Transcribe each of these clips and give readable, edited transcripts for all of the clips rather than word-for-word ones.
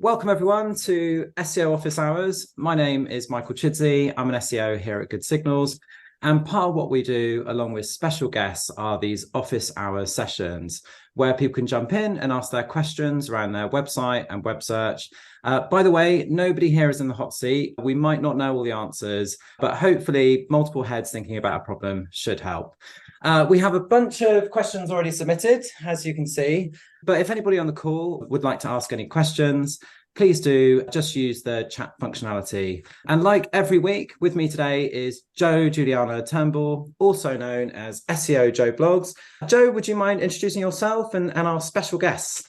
Welcome everyone to SEO Office Hours. My name is Michael Chidzey. I'm an SEO here at Good Signals. And part of what we do, along with special guests, are these office hours sessions where people can jump in and ask their questions around their website and web search. By the way, nobody here is in the hot seat. We might not know all the answers, but hopefully multiple heads thinking about a problem should help. We have a bunch of questions already submitted, as you can see. But if anybody on the call would like to ask any questions, please do just use the chat functionality. And like every week, with me today is Jo Juliana Turnbull, also known as SEO Jo Blogs. Jo, would you mind introducing yourself and our special guests?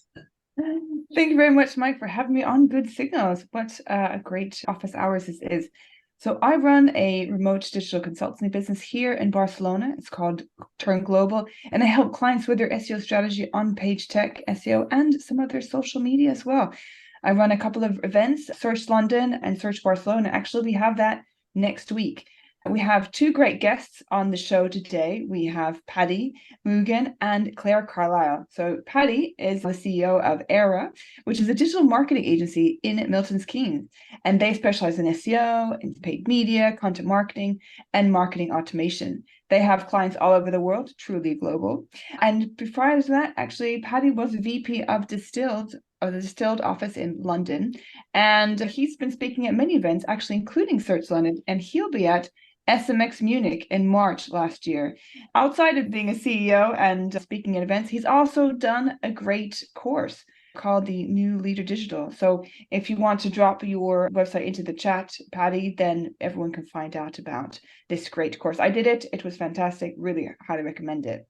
Thank you very much, Mike, for having me on Good Signals. What a great office hours this is. So I run a remote digital consultancy business here in Barcelona. It's called Turnbull, and I help clients with their SEO strategy on page tech, SEO, and some of their social media as well. I run a couple of events, Search London and Search Barcelona. Actually, we have that next week. We have two great guests on the show today. We have Paddy, Moogan, and Carlile. So Paddy is the CEO of Era, which is a digital marketing agency in Milton Keynes. And they specialize in SEO, in paid media, content marketing, and marketing automation. They have clients all over the world, truly global. And prior to that, actually, Paddy was VP of the Distilled office in London. And he's been speaking at many events, actually, including Search London. And he'll be at SMX Munich in March last year. Outside of being a CEO and speaking at events, he's also done a great course called the New Leader Digital. So if you want to drop your website into the chat, Paddy, then everyone can find out about this great course. I did it. It was fantastic. Really highly recommend it.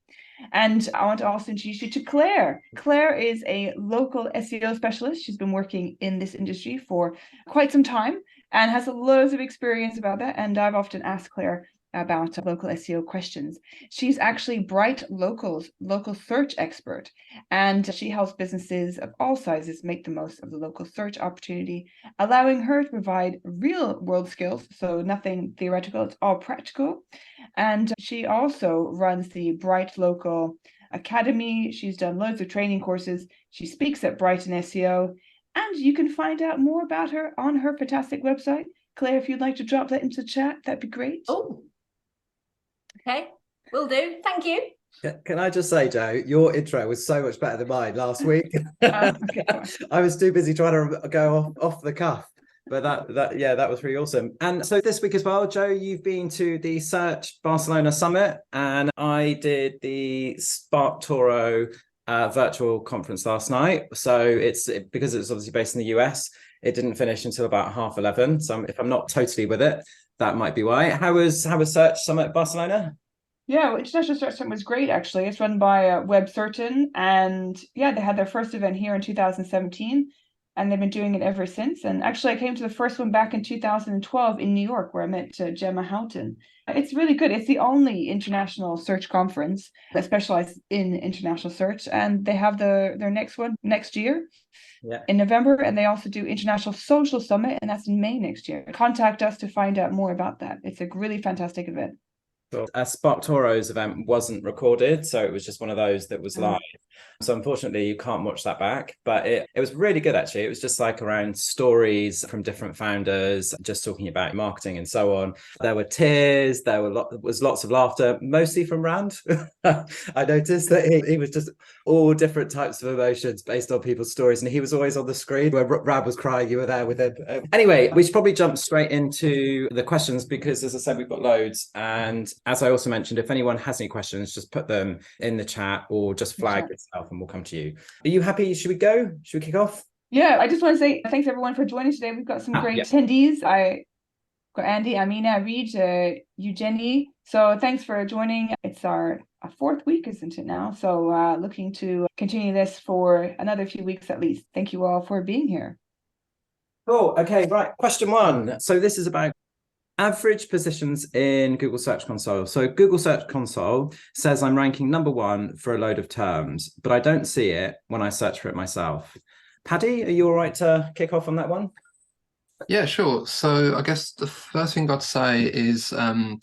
And I want to also introduce you to Claire. Claire is a local SEO specialist. She's been working in this industry for quite some time and has loads of experience about that. And I've often asked Claire about local SEO questions. She's actually Bright Local's local search expert, and she helps businesses of all sizes make the most of the local search opportunity, allowing her to provide real world skills. So nothing theoretical, it's all practical. And she also runs the Bright Local Academy. She's done loads of training courses. She speaks at Brighton SEO, and you can find out more about her on her fantastic website. Claire, if you'd like to drop that into the chat, that'd be great. Oh, okay, will do. Thank you. Can I just say, Jo, your intro was so much better than mine last week. Okay. I was too busy trying to go off the cuff. But that was pretty awesome. And so this week as well, Jo, you've been to the Search Barcelona Summit, and I did the SparkToro virtual conference last night. So because it's obviously based in the US, it didn't finish until about 11:30. So if I'm not totally with it, that might be why. How was Search Summit Barcelona? Yeah, International Search Summit was great, actually. It's run by WebCertain, and yeah, they had their first event here in 2017, and they've been doing it ever since. And actually, I came to the first one back in 2012 in New York, where I met Gemma Houghton. It's really good. It's the only international search conference that specializes in international search, and they have their next one next year. Yeah. In November, and they also do International Social Summit, and that's in May next year. Contact us to find out more about that. It's a really fantastic event. SparkToro's event wasn't recorded, so it was just one of those that was live. So unfortunately, you can't watch that back, but it was really good, actually. It was just like around stories from different founders, just talking about marketing and so on. There were tears, there was lots of laughter, mostly from Rand. I noticed that he was just all different types of emotions based on people's stories, and he was always on the screen. Where Rand was crying, you were there with him. Anyway, we should probably jump straight into the questions because, as I said, we've got loads. And as I also mentioned, if anyone has any questions, just put them in the chat or just flag yourself and we'll come to you. Are you happy? Should we go? Should we kick off? Yeah, I just want to say thanks everyone for joining today. We've got some great attendees. I got Andy, Amina, Reed, Eugenie. So thanks for joining. It's our fourth week, isn't it now? So looking to continue this for another few weeks at least. Thank you all for being here. Cool. Okay, right. Question one. So this is about average positions in Google Search Console. So Google Search Console says I'm ranking number 1 for a load of terms, but I don't see it when I search for it myself. Paddy, are you all right to kick off on that one? Yeah, sure. So I guess the first thing I'd say is the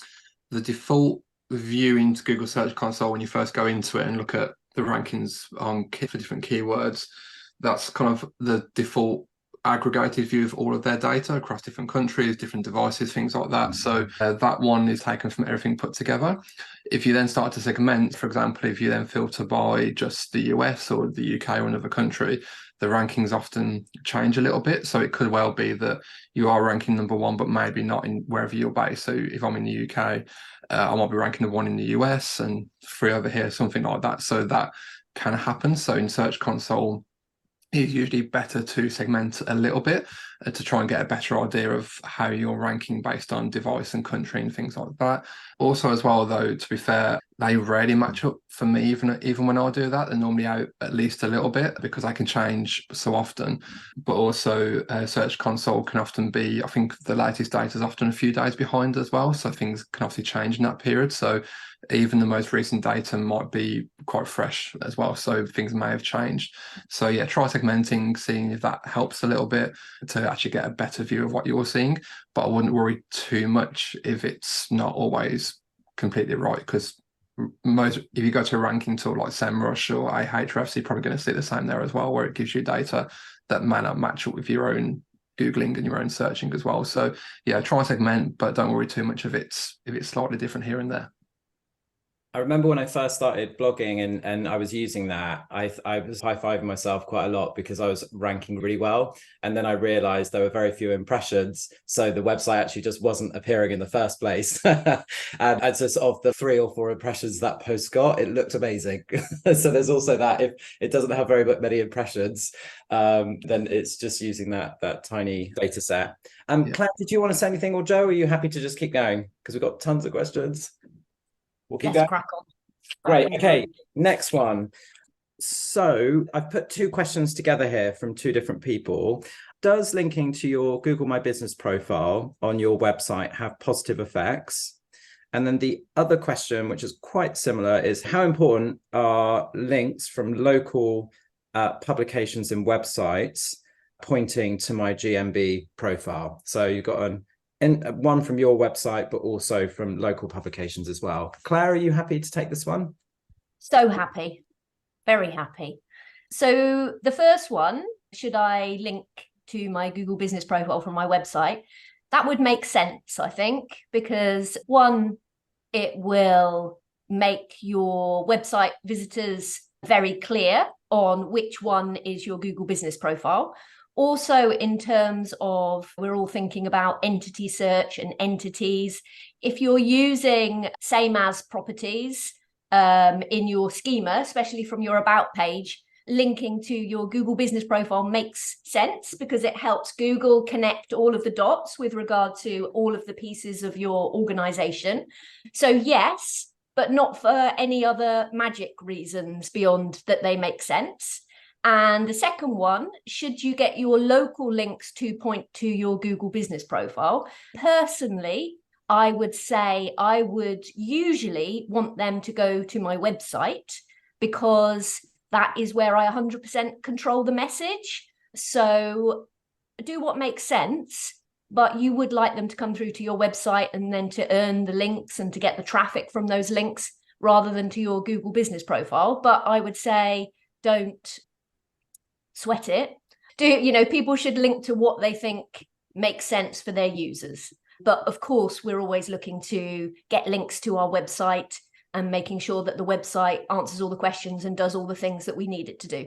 default view into Google Search Console when you first go into it and look at the rankings for different keywords. That's kind of the default aggregated view of all of their data across different countries, different devices, things like that. So that one is taken from everything put together. If you then start to segment, for example, if you then filter by just the US or the UK or another country, the rankings often change a little bit. So it could well be that you are ranking number one, but maybe not in wherever you're based. So if I'm in the UK, I might be ranking number one in the US and 3 over here, something like that. So that can happen. So in Search Console, it's usually better to segment a little bit to try and get a better idea of how you're ranking based on device and country and things like that. Also, as well, though, to be fair, they rarely match up for me, even when I do that. They're normally out at least a little bit because I can change so often. But also, Search Console can often be, I think the latest data is often a few days behind as well. So things can obviously change in that period. So even the most recent data might be quite fresh as well. So things may have changed. So yeah, try segmenting, seeing if that helps a little bit to actually get a better view of what you're seeing. But I wouldn't worry too much if it's not always completely right, because if you go to a ranking tool like SEMrush or Ahrefs, you're probably going to see the same there as well, where it gives you data that may not match up with your own Googling and your own searching as well. So yeah, try and segment, but don't worry too much if it's slightly different here and there. I remember when I first started blogging and I was using that, I was high-fiving myself quite a lot because I was ranking really well. And then I realized there were very few impressions. So the website actually just wasn't appearing in the first place. and so sort of the 3 or 4 impressions that post got, it looked amazing. So there's also that if it doesn't have very many impressions, then it's just using that tiny data set. Claire, did you want to say anything, or Joe, are you happy to just keep going? Because we've got tons of questions. We'll keep going. Crack on. Great. Okay. Next one. So I've put 2 questions together here from 2 different people. Does linking to your Google My Business profile on your website have positive effects? And then the other question, which is quite similar, is how important are links from local publications and websites pointing to my GMB profile? So you've got one from your website, but also from local publications as well. Claire, are you happy to take this one? So happy, very happy. So the first one, should I link to my Google Business profile from my website? That would make sense, I think, because one, it will make your website visitors very clear on which one is your Google Business profile. Also, in terms of, we're all thinking about entity search and entities. If you're using same as properties in your schema, especially from your about page, linking to your Google Business profile makes sense because it helps Google connect all of the dots with regard to all of the pieces of your organization. So yes, but not for any other magic reasons beyond that they make sense. And the second one, should you get your local links to point to your Google Business profile? Personally, I would say I would usually want them to go to my website because that is where I 100% control the message. So do what makes sense, but you would like them to come through to your website and then to earn the links and to get the traffic from those links rather than to your Google Business profile. But I would say don't sweat it. People should link to what they think makes sense for their users. But of course, we're always looking to get links to our website and making sure that the website answers all the questions and does all the things that we need it to do.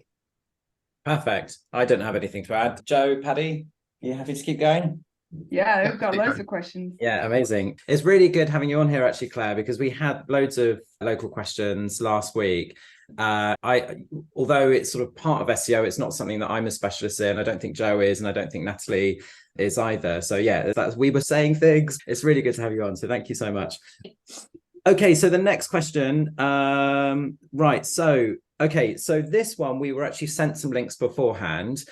Perfect. I don't have anything to add. Joe, Paddy, are you happy to keep going? Yeah, I've got loads of questions. Yeah, amazing. It's really good having you on here, actually, Claire, because we had loads of local questions last week. Although it's sort of part of SEO, it's not something that I'm a specialist in. I don't think Joe is, and I don't think Natalie is either. So yeah, we were saying things. It's really good to have you on. So thank you so much. Okay, so the next question. Right. So this one, we were actually sent some links beforehand,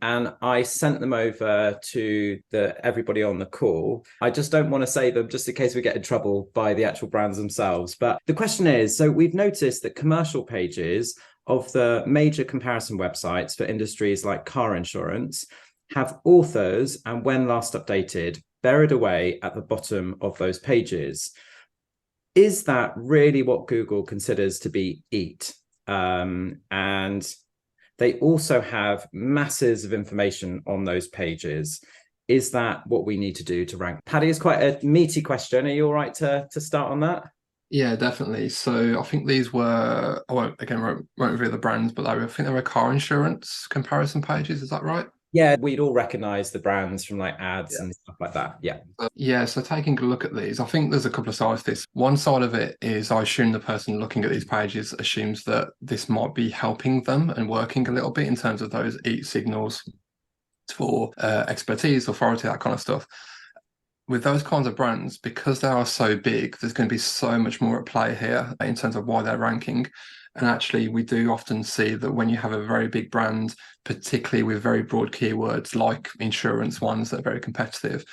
and I sent them over to everybody on the call. I just don't want to say them just in case we get in trouble by the actual brands themselves. But the question is, so we've noticed that commercial pages of the major comparison websites for industries like car insurance have authors and when last updated buried away at the bottom of those pages. Is that really what Google considers to be EAT? And They also have masses of information on those pages. Is that what we need to do to rank? Paddy, is quite a meaty question. Are you all right to start on that? Yeah, definitely. So I think these were, I won't reveal the brands, but I think they were car insurance comparison pages. Is that right? Yeah, we'd all recognize the brands from like ads Yeah. and stuff like that. Yeah. Yeah, so taking a look at these, I think there's a couple of sides to this. One side of it is I assume the person looking at these pages assumes that this might be helping them and working a little bit in terms of those EAT signals for expertise, authority, that kind of stuff. With those kinds of brands, because they are so big, there's going to be so much more at play here in terms of why they're ranking. And actually, we do often see that when you have a very big brand, particularly with very broad keywords like insurance ones that are very competitive,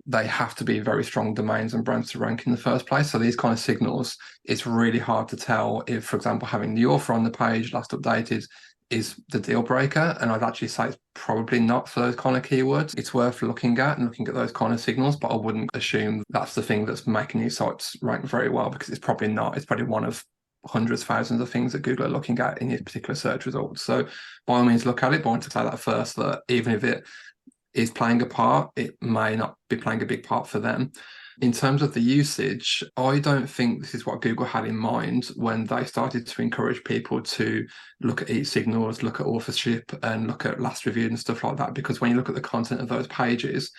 they have to be very strong domains and brands to rank in the first place. So these kind of signals, it's really hard to tell if, for example, having the author on the page last updated is the deal breaker. And I'd actually say it's probably not for those kind of keywords. It's worth looking at and looking at those kind of signals, but I wouldn't assume that's the thing that's making these sites rank very well, because it's probably not. It's probably one of hundreds, thousands of things that Google are looking at in these particular search results. So by all means, look at it. But I want to say that first, that even if it is playing a part, it may not be playing a big part for them. In terms of the usage, I don't think this is what Google had in mind when they started to encourage people to look at EAT signals, look at authorship, and look at last reviewed and stuff like that. Because when you look at the content of those pages,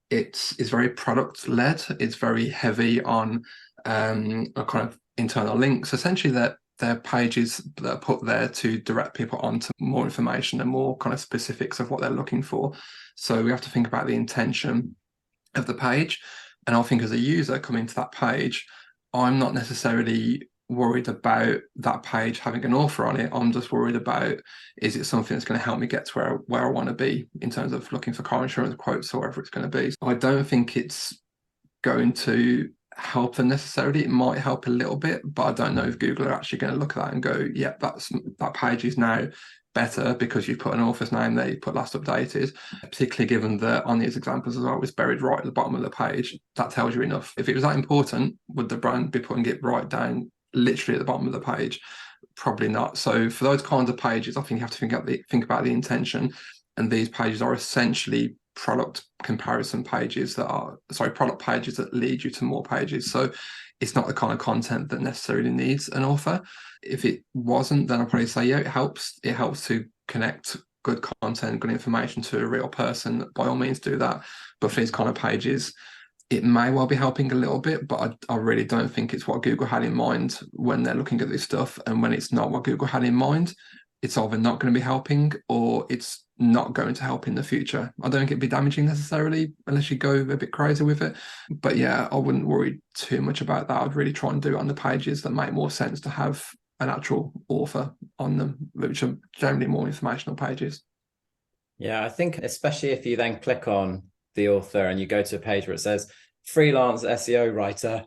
it's very product led. It's very heavy on a kind of internal links. Essentially, they're pages that are put there to direct people onto more information and more kind of specifics of what they're looking for. So we have to think about the intention of the page. And I think as a user coming to that page, I'm not necessarily worried about that page having an author on it. I'm just worried about, is it something that's going to help me get to where I want to be in terms of looking for car insurance quotes or whatever it's going to be. I don't think it's going to help them necessarily. It might help a little bit, but I don't know if Google are actually going to look at that and go, yeah, that page is now better because you've put an author's name there, you put last updated, particularly given that on these examples as well, it's buried right at the bottom of the page. That tells you enough. If it was that important, would the brand be putting it right down literally at the bottom of the page? Probably not. So for those kinds of pages, I think you have to think about the intention. And these pages are essentially product comparison pages product pages that lead you to more pages. So it's not the kind of content that necessarily needs an author. If it wasn't, then I'd probably say, yeah, it helps. It helps to connect good content, good information to a real person. By all means, do that. But for these kind of pages, it may well be helping a little bit, but I really don't think it's what Google had in mind when they're looking at this stuff. And when it's not what Google had in mind, it's either not going to be helping or it's not going to help in the future. I don't think it'd be damaging necessarily unless you go a bit crazy with it. But yeah, I wouldn't worry too much about that. I'd really try and do it on the pages that make more sense to have an actual author on them, which are generally more informational pages. Yeah, I think especially if you then click on the author and you go to a page where it says freelance SEO writer,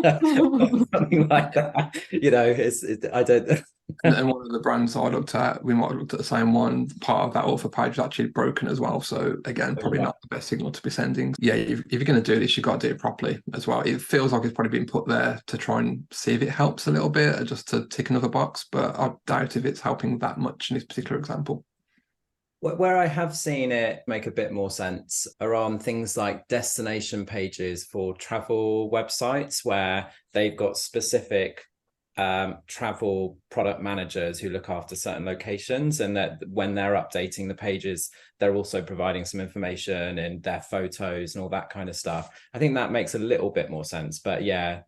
something like that, I don't. And one of the brands I looked at, we might have looked at the same one. Part of that author page is actually broken as well. So again, probably not the best signal to be sending. Yeah, if you're going to do this, you've got to do it properly as well. It feels like it's probably been put there to try and see if it helps a little bit, or just to tick another box. But I doubt if it's helping that much in this particular example. Where I have seen it make a bit more sense are on things like destination pages for travel websites, where they've got specific travel product managers who look after certain locations, and that when they're updating the pages, they're also providing some information and their photos and all that kind of stuff. I think that makes a little bit more sense. But yeah.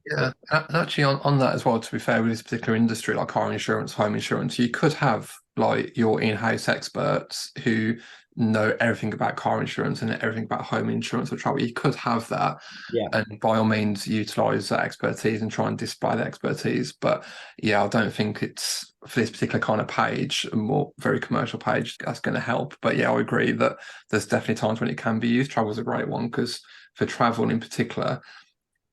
Actually on that as well, to be fair, with this particular industry like car insurance, home insurance, you could have like your in-house experts who know everything about car insurance and everything about home insurance or travel. You could have that, and by all means utilize that expertise and try and display that expertise. But yeah, I don't think it's for this particular kind of page, a more very commercial page, that's going to help. But yeah, I agree that there's definitely times when it can be used. Travel is a great one, because for travel in particular,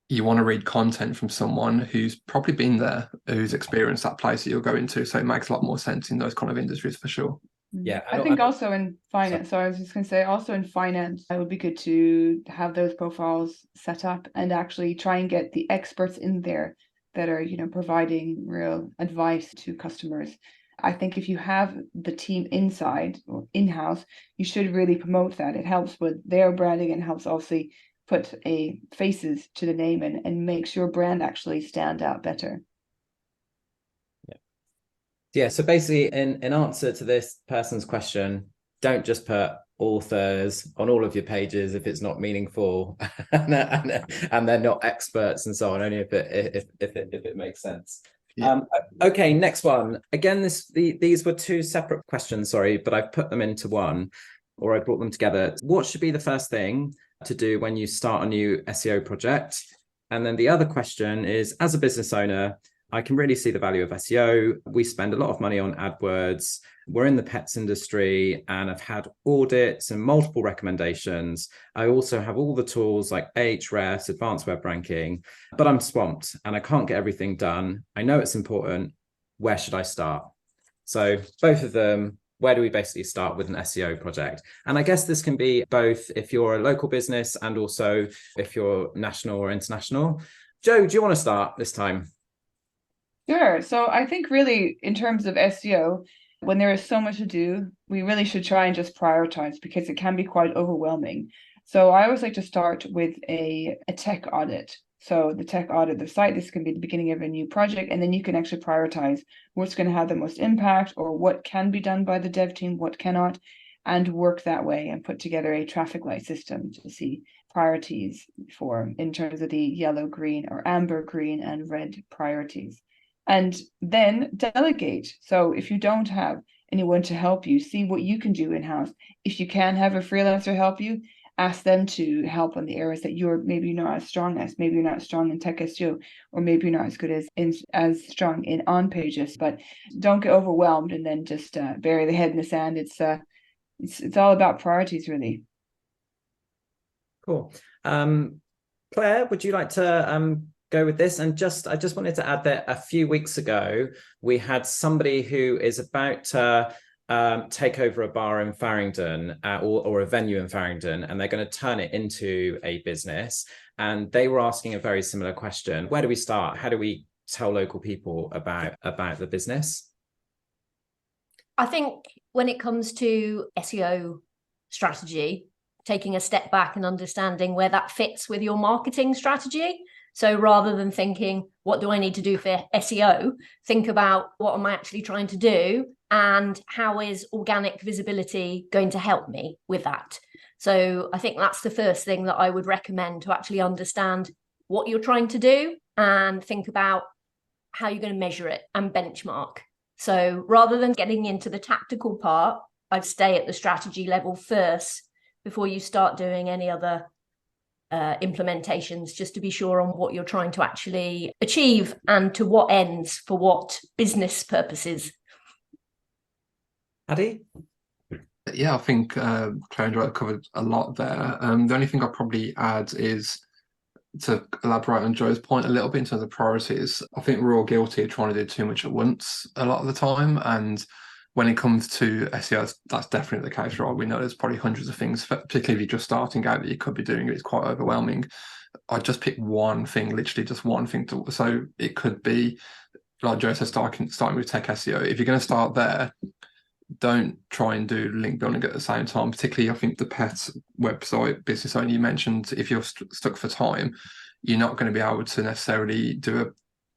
you want to read content from someone who's probably been there, who's experienced that place that you're going to. So it makes a lot more sense in those kind of industries for sure. Yeah, I think also in finance. So I was just going to say, also in finance, it would be good to have those profiles set up and actually try and get the experts in there that are, providing real advice to customers. I think if you have the team inside or in-house, you should really promote that. It helps with their branding and helps obviously put a faces to the name and makes your brand actually stand out better. Yeah, so basically in answer to this person's question, don't just put authors on all of your pages if it's not meaningful and they're not experts and so on, only if it makes sense. Yeah. Okay, next one. Again, these were two separate questions, sorry, but I've put them into one, or I brought them together. What should be the first thing to do when you start a new SEO project? And then the other question is, as a business owner, I can really see the value of SEO. We spend a lot of money on AdWords. We're in the pets industry and I've had audits and multiple recommendations. I also have all the tools like Ahrefs, advanced web ranking, but I'm swamped and I can't get everything done. I know it's important. Where should I start? So both of them, where do we basically start with an SEO project? And I guess this can be both if you're a local business and also if you're national or international. Joe, do you want to start this time? Sure. So I think really in terms of SEO, when there is so much to do, we really should try and just prioritize because it can be quite overwhelming. So I always like to start with a tech audit. So the tech audit, the site, this can be the beginning of a new project, and then you can actually prioritize what's going to have the most impact or what can be done by the dev team, what cannot, and work that way and put together a traffic light system to see priorities for in terms of the yellow, green, or amber, green, and red priorities. And then delegate. So if you don't have anyone to help you, see what you can do in-house. If you can have a freelancer help you, ask them to help on the areas that you're maybe not as strong as. Maybe you're not strong in tech SEO, or maybe you're not as good as strong in on pages. But don't get overwhelmed and then just bury the head in the sand. It's all about priorities, really. Cool. Claire, would you like to go with this? And I just wanted to add that a few weeks ago, we had somebody who is about to take over a bar in Farringdon or a venue in Farringdon, and they're going to turn it into a business. And they were asking a very similar question. Where do we start? How do we tell local people about the business? I think when it comes to SEO strategy, taking a step back and understanding where that fits with your marketing strategy. So rather than thinking, what do I need to do for SEO? Think about what am I actually trying to do and how is organic visibility going to help me with that? So I think that's the first thing that I would recommend, to actually understand what you're trying to do and think about how you're going to measure it and benchmark. So rather than getting into the tactical part, I'd stay at the strategy level first before you start doing any other implementations, just to be sure on what you're trying to actually achieve and to what ends, for what business purposes. Paddy? Yeah, I think Claire and Joe covered a lot there. The only thing I'll probably add is to elaborate on Joe's point a little bit in terms of priorities. I think we're all guilty of trying to do too much at once a lot of the time. And when it comes to SEO, that's definitely the case, right? We know there's probably hundreds of things, particularly if you're just starting out, that you could be doing. It's quite overwhelming. I just pick one thing, literally just one thing to. So it could be, like Joe said, starting with tech SEO. If you're going to start there, don't try and do link building at the same time. Particularly, I think the pet website business owner you mentioned, if you're stuck for time, you're not going to be able to necessarily do a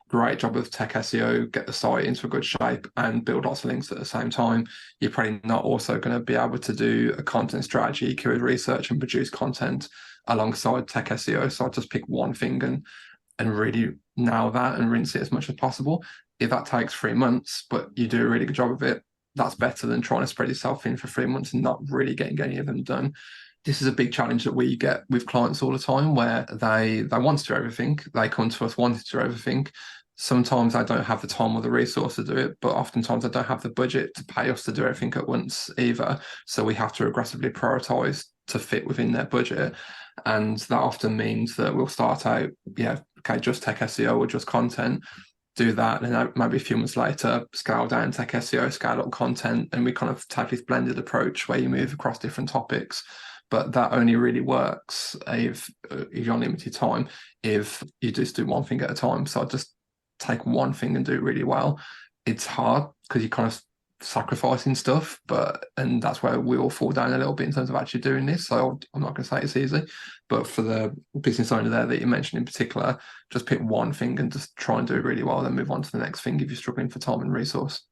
great job of tech SEO, get the site into a good shape and build lots of links at the same time. You're probably not also going to be able to do a content strategy, keyword research and produce content alongside tech SEO. So I just pick one thing and really nail that and rinse it as much as possible. If that takes 3 months, but you do a really good job of it, that's better than trying to spread yourself in for 3 months and not really getting any of them done. This is a big challenge that we get with clients all the time, where they want to do everything. They come to us wanting to do everything. Sometimes I don't have the time or the resource to do it, but oftentimes I don't have the budget to pay us to do everything at once either. So we have to aggressively prioritize to fit within their budget. And that often means that we'll start out, just tech SEO or just content, do that, and then maybe a few months later scale down tech SEO, scale up content, and we kind of take this blended approach where you move across different topics. But that only really works if you're on limited time, if you just do one thing at a time. So I just take one thing and do it really well. It's hard because you kind of sacrificing stuff, and that's where we all fall down a little bit in terms of actually doing this. So I'm not going to say it's easy, but for the business owner there that you mentioned in particular, just pick one thing and just try and do it really well, then move on to the next thing if you're struggling for time and resource.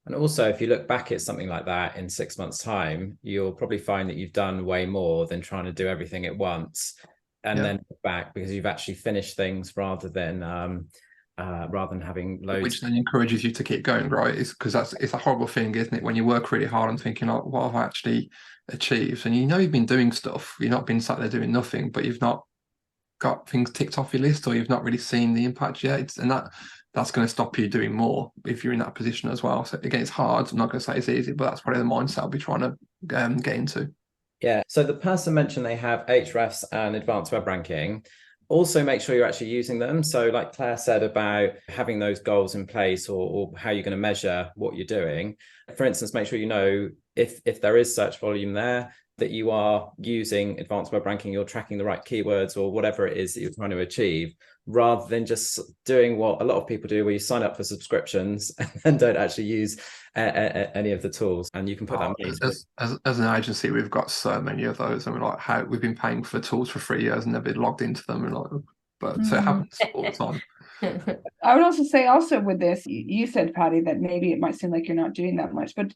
And also, if you look back at something like that in 6 months' time, you'll probably find that you've done way more than trying to do everything at once, and then look back, because you've actually finished things rather than having loads. Which then encourages you to keep going, right? It's because it's a horrible thing, isn't it? When you work really hard and thinking, oh, what have I actually achieved? And you know you've been doing stuff. You've not been sat there doing nothing, but you've not got things ticked off your list, or you've not really seen the impact yet. And that's going to stop you doing more if you're in that position as well. So again, it's hard. I'm not going to say it's easy, but that's probably the mindset I'll be trying to get into. Yeah. So the person mentioned they have Hrefs and advanced web ranking. Also make sure you're actually using them. So like Claire said about having those goals in place, or how you're going to measure what you're doing. For instance, make sure you know if there is search volume there, that you are using advanced web ranking, you're tracking the right keywords or whatever it is that you're trying to achieve, rather than just doing what a lot of people do, where you sign up for subscriptions and don't actually use any of the tools. And you can put that as an agency, we've got so many of those, and we're like, how we've been paying for tools for 3 years and never been logged into them, and like, but so it happens all the time. I would also say with this, you said, Paddy, that maybe it might seem like you're not doing that much, but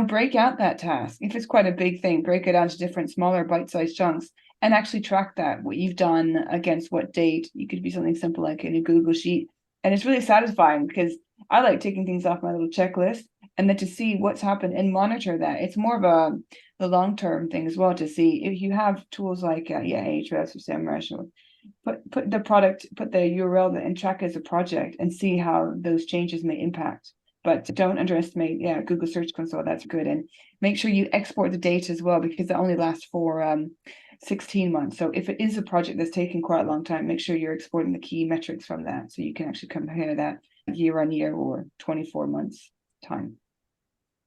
break out that task. If it's quite a big thing, break it down to different smaller bite-sized chunks and actually track that, what you've done against what date. You could be something simple like in a Google sheet. And it's really satisfying, because I like taking things off my little checklist and then to see what's happened and monitor that. It's more of the long-term thing as well, to see if you have tools like Ahrefs or SEMrush, put the URL and track as a project and see how those changes may impact. But don't underestimate, Google Search Console, that's good. And make sure you export the data as well, because it only lasts for 16 months. So if it is a project that's taking quite a long time, make sure you're exporting the key metrics from that, so you can actually compare that year on year or 24 months time.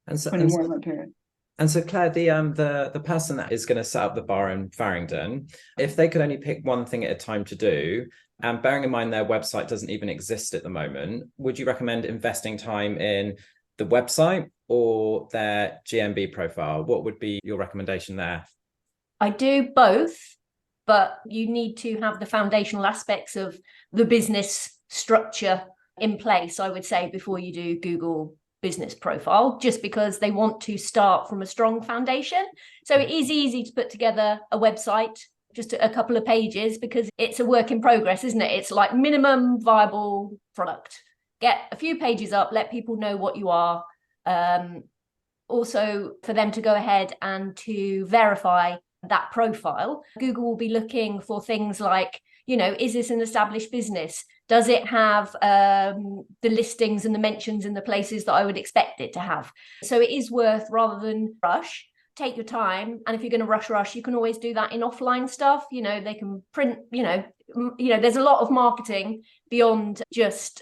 And so, 24 month period. And so, Claire, the person that is going to set up the bar in Farringdon, if they could only pick one thing at a time to do, and bearing in mind their website doesn't even exist at the moment, would you recommend investing time in the website or their GMB profile? What would be your recommendation there? I do both, but you need to have the foundational aspects of the business structure in place, I would say, before you do Google business profile, just because they want to start from a strong foundation. So it is easy to put together a website, just a couple of pages, because it's a work in progress, isn't it? It's like minimum viable product. Get a few pages up, let people know what you are. Also, for them to go ahead and to verify that profile, Google will be looking for things like, is this an established business? Does it have the listings and the mentions in the places that I would expect it to have? So it is worth, rather than rush, take your time. And if you're going to rush, you can always do that in offline stuff. They can print, there's a lot of marketing beyond just,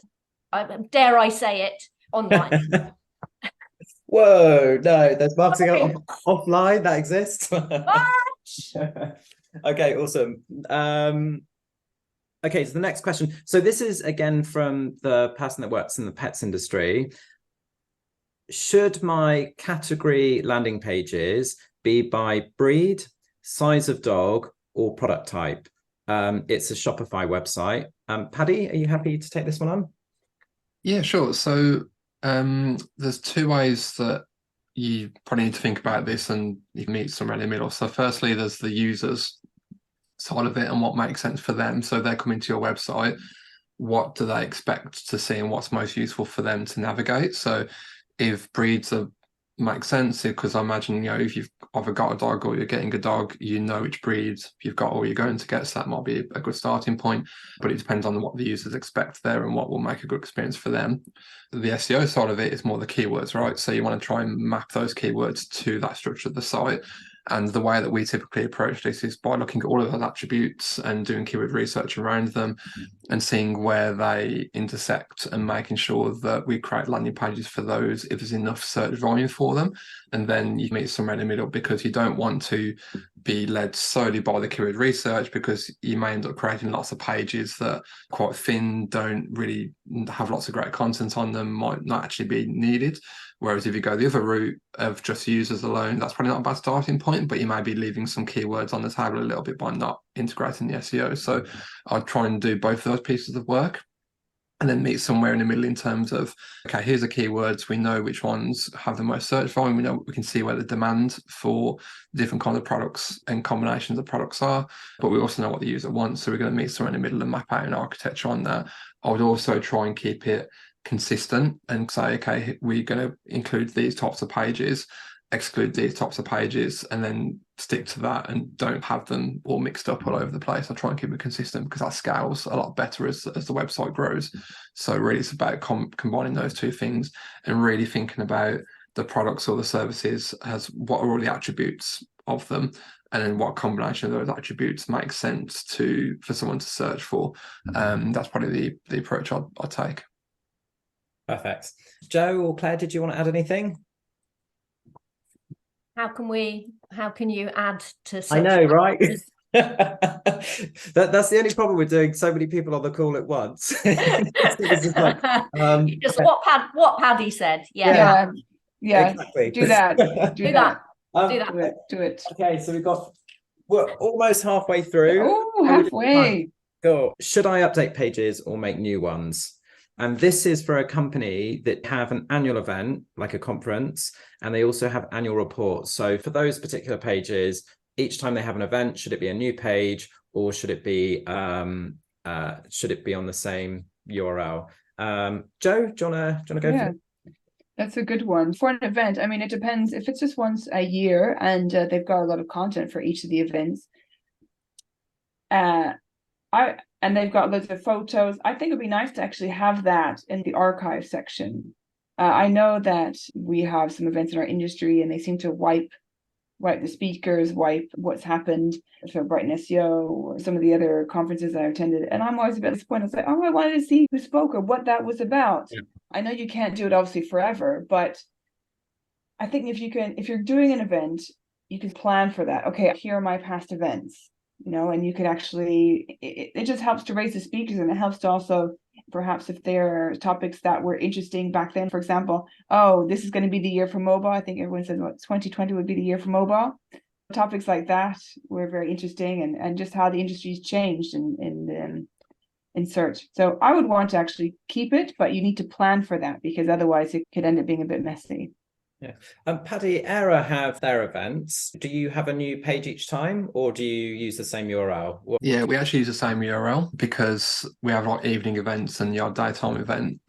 dare I say it, online. Whoa, no, there's marketing offline that exists. Okay, awesome. Okay, so the next question. So this is again from the person that works in the pets industry. Should my category landing pages be by breed, size of dog, or product type? It's a Shopify website. Paddy, are you happy to take this one on? Yeah, sure. So there's two ways that you probably need to think about this, and you can meet somewhere in the middle. So firstly, there's the users side of it and what makes sense for them. So they're coming to your website. What do they expect to see and what's most useful for them to navigate? So if breeds make sense, because I imagine, if you've either got a dog or you're getting a dog, which breeds you've got or you're going to get, so that might be a good starting point. But it depends on what the users expect there and what will make a good experience for them. The SEO side of it is more the keywords, right? So you want to try and map those keywords to that structure of the site. And the way that we typically approach this is by looking at all of those attributes and doing keyword research around them and seeing where they intersect and making sure that we create landing pages for those if there's enough search volume for them. And then you meet somewhere in the middle, because you don't want to be led solely by the keyword research, because you may end up creating lots of pages that are quite thin, don't really have lots of great content on them, might not actually be needed. Whereas if you go the other route of just users alone, that's probably not a bad starting point, but you may be leaving some keywords on the table a little bit by not integrating the SEO. So I'd try and do both of those pieces of work, and then meet somewhere in the middle in terms of, okay, here's the keywords. We know which ones have the most search volume. We can see where the demand for different kind of products and combinations of products are, but we also know what the user wants. So we're going to meet somewhere in the middle and map out an architecture on that. I would also try and keep it consistent and say, okay, we're going to include these types of pages, exclude these types of pages, and then stick to that and don't have them all mixed up all over the place. I try and keep it consistent because that scales a lot better as the website grows. So really it's about combining those two things and really thinking about the products or the services as what are all the attributes of them, and then what combination of those attributes makes sense for someone to search for. That's probably the approach I'll take. Perfect. Joe or Claire, did you want to add anything? How can you add to such I know, right? That's the only problem with doing so many people on the call at once. Just like, just what Paddy said. Yeah. Exactly. Do that. Do that. Do it. Okay, so we're almost halfway through. Oh, halfway. Go. Should I update pages or make new ones? And this is for a company that have an annual event, like a conference, and they also have annual reports. So for those particular pages, each time they have an event, should it be a new page or should it be on the same URL? Joe, do you wanna go for it? That's a good one. For an event, I mean, it depends. If it's just once a year and they've got a lot of content for each of the events, and they've got loads of photos, I think it'd be nice to actually have that in the archive section. I know that we have some events in our industry and they seem to wipe the speakers, wipe what's happened for Brighton SEO or some of the other conferences that I've attended. And I'm always a bit disappointed. It's like, oh, I wanted to see who spoke or what that was about. Yeah. I know you can't do it obviously forever, but I think if you're doing an event, you can plan for that. Okay, here are my past events. And you could actually, it just helps to raise the speakers, and it helps to also, perhaps if there are topics that were interesting back then, for example, this is going to be the year for mobile. I think everyone said 2020 would be the year for mobile. Topics like that were very interesting, and just how the industry's changed in search. So I would want to actually keep it, but you need to plan for that because otherwise it could end up being a bit messy. Yeah. Paddy, Era have their events. Do you have a new page each time, or do you use the same URL? Yeah, we actually use the same URL because we have like evening events and the odd daytime event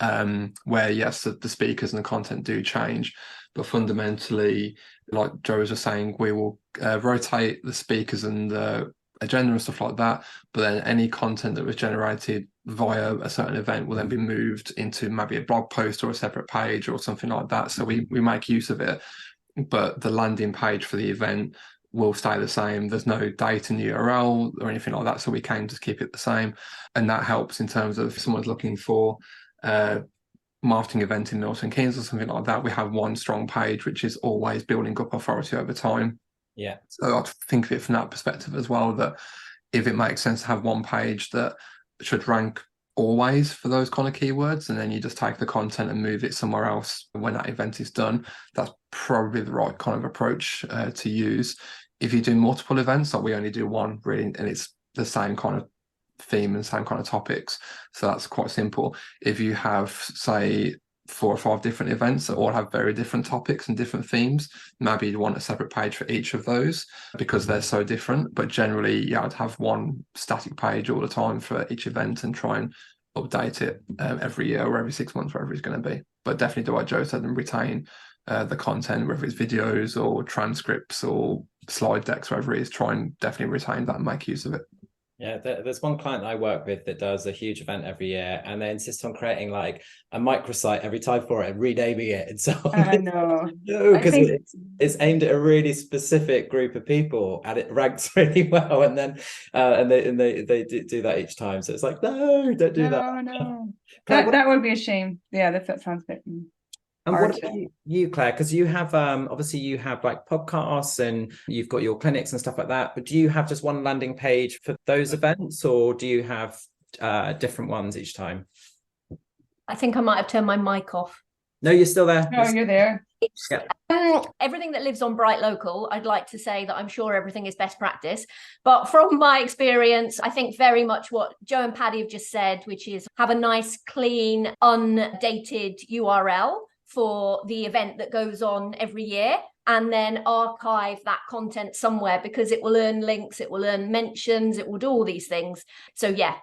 where, yes, the speakers and the content do change. But fundamentally, like Joe was just saying, we will rotate the speakers and the agenda and stuff like that. But then any content that was generated via a certain event will then be moved into maybe a blog post or a separate page or something like that. So we make use of it, but the landing page for the event will stay the same. There's no date in the URL or anything like that. So we can just keep it the same. And that helps in terms of if someone's looking for a marketing event in Milton Keynes or something like that, we have one strong page, which is always building up authority over time. Yeah. So I think of it from that perspective as well, that if it makes sense to have one page that should rank always for those kind of keywords, and then you just take the content and move it somewhere else when that event is done, that's probably the right kind of approach to use. If you do multiple events, like we only do one really, and it's the same kind of theme and same kind of topics, so that's quite simple. If you have, say, 4 or 5 different events that all have very different topics and different themes, maybe you want a separate page for each of those because they're so different. But generally, I'd have one static page all the time for each event and try and update it every year or every 6 months, wherever it's going to be. But definitely do what Joe said and retain the content, whether it's videos or transcripts or slide decks, whatever it is, try and definitely retain that and make use of it. Yeah, there's one client I work with that does a huge event every year, and they insist on creating like a microsite every time for it and renaming it and so on. I know. No, because it's aimed at a really specific group of people and it ranks really well, and then they do that each time. So it's like, no, don't do that. No. That would be a shame. Yeah, that sounds a bit. And what about you, Claire? Because you have obviously you have like podcasts and you've got your clinics and stuff like that. But do you have just one landing page for those events, or do you have different ones each time? I think I might have turned my mic off. No, you're still there. No, you're there. Everything that lives on Bright Local, I'd like to say that I'm sure everything is best practice. But from my experience, I think very much what Joe and Paddy have just said, which is have a nice, clean, undated URL for the event that goes on every year, and then archive that content somewhere, because it will earn links, it will earn mentions, it will do all these things. So yeah,